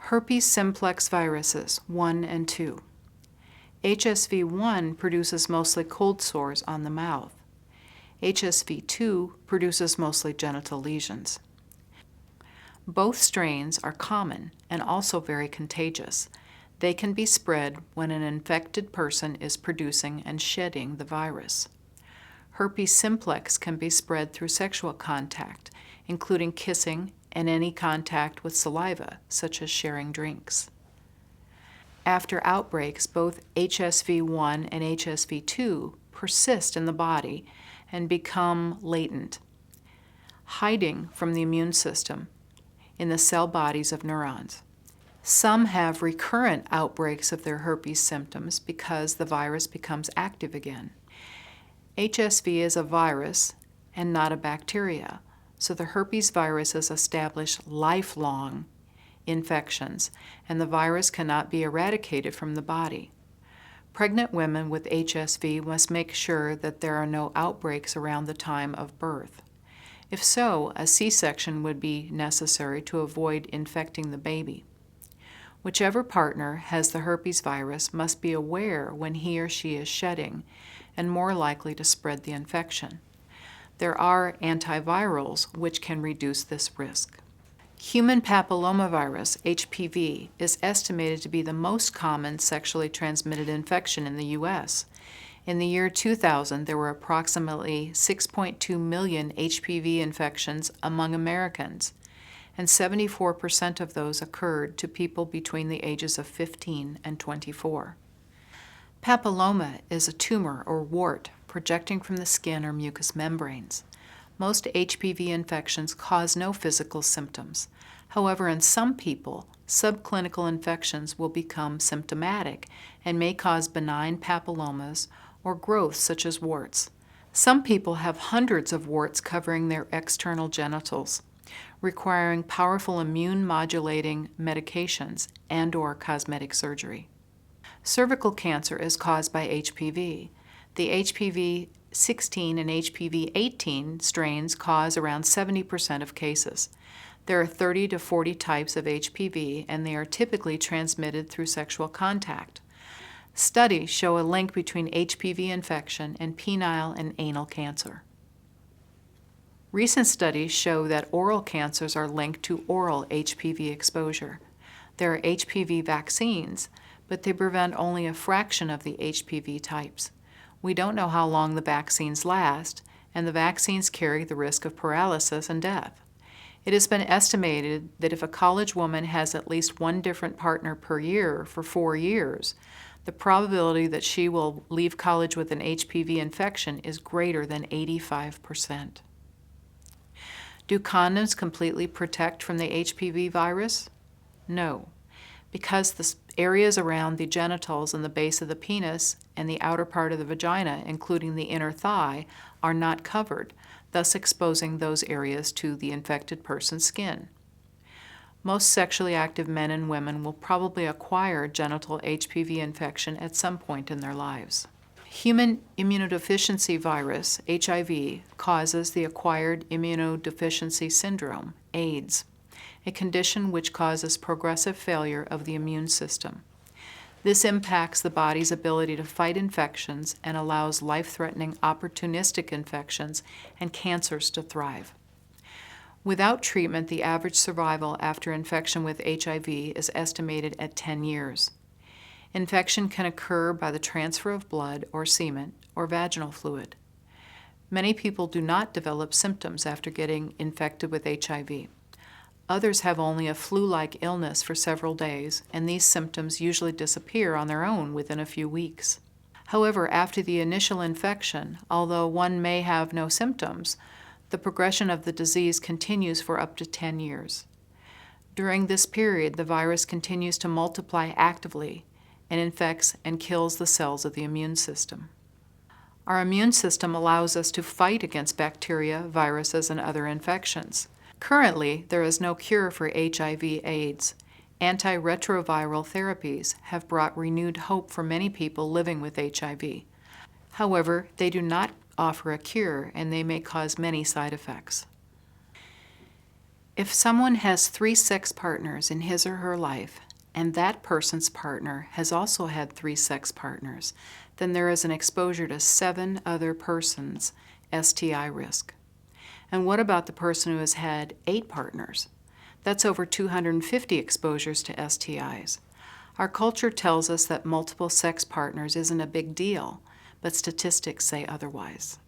Herpes simplex viruses 1 and 2. HSV-1 produces mostly cold sores on the mouth. HSV-2 produces mostly genital lesions. Both strains are common and also very contagious. They can be spread when an infected person is producing and shedding the virus. Herpes simplex can be spread through sexual contact, including kissing and any contact with saliva, such as sharing drinks. After outbreaks, both HSV-1 and HSV-2 persist in the body and become latent, hiding from the immune system in the cell bodies of neurons. Some have recurrent outbreaks of their herpes symptoms because the virus becomes active again. HSV is a virus and not a bacteria, so the herpes viruses establish lifelong infections, and the virus cannot be eradicated from the body. Pregnant women with HSV must make sure that there are no outbreaks around the time of birth. If so, a C-section would be necessary to avoid infecting the baby. Whichever partner has the herpes virus must be aware when he or she is shedding and more likely to spread the infection. There are antivirals which can reduce this risk. Human papillomavirus, HPV, is estimated to be the most common sexually transmitted infection in the U.S. In the year 2000, there were approximately 6.2 million HPV infections among Americans, and 74% of those occurred to people between the ages of 15 and 24. Papilloma is a tumor or wart projecting from the skin or mucous membranes. Most HPV infections cause no physical symptoms. However, in some people, subclinical infections will become symptomatic and may cause benign papillomas or growths such as warts. Some people have hundreds of warts covering their external genitals, requiring powerful immune-modulating medications and/or cosmetic surgery. Cervical cancer is caused by HPV. The HPV 16 and HPV 18 strains cause around 70% of cases. There are 30 to 40 types of HPV, and they are typically transmitted through sexual contact. Studies show a link between HPV infection and penile and anal cancer. Recent studies show that oral cancers are linked to oral HPV exposure. There are HPV vaccines, but they prevent only a fraction of the HPV types. We don't know how long the vaccines last, and the vaccines carry the risk of paralysis and death. It has been estimated that if a college woman has at least one different partner per year for 4 years, the probability that she will leave college with an HPV infection is greater than 85%. Do condoms completely protect from the HPV virus? No, because the areas around the genitals and the base of the penis and the outer part of the vagina, including the inner thigh, are not covered, thus exposing those areas to the infected person's skin. Most sexually active men and women will probably acquire genital HPV infection at some point in their lives. Human immunodeficiency virus, HIV, causes the acquired immunodeficiency syndrome, AIDS, a condition which causes progressive failure of the immune system. This impacts the body's ability to fight infections and allows life-threatening opportunistic infections and cancers to thrive. Without treatment, the average survival after infection with HIV is estimated at 10 years. Infection can occur by the transfer of blood or semen or vaginal fluid. Many people do not develop symptoms after getting infected with HIV. Others have only a flu-like illness for several days, and these symptoms usually disappear on their own within a few weeks. However, after the initial infection, although one may have no symptoms, the progression of the disease continues for up to 10 years. During this period, the virus continues to multiply actively and infects and kills the cells of the immune system. Our immune system allows us to fight against bacteria, viruses, and other infections. Currently, there is no cure for HIV/AIDS. Antiretroviral therapies have brought renewed hope for many people living with HIV. However, they do not offer a cure, and they may cause many side effects. If someone has 3 sex partners in his or her life, and that person's partner has also had 3 sex partners, then there is an exposure to 7 other persons' STI risk. And what about the person who has had 8 partners? That's over 250 exposures to STIs. Our culture tells us that multiple sex partners isn't a big deal, but statistics say otherwise.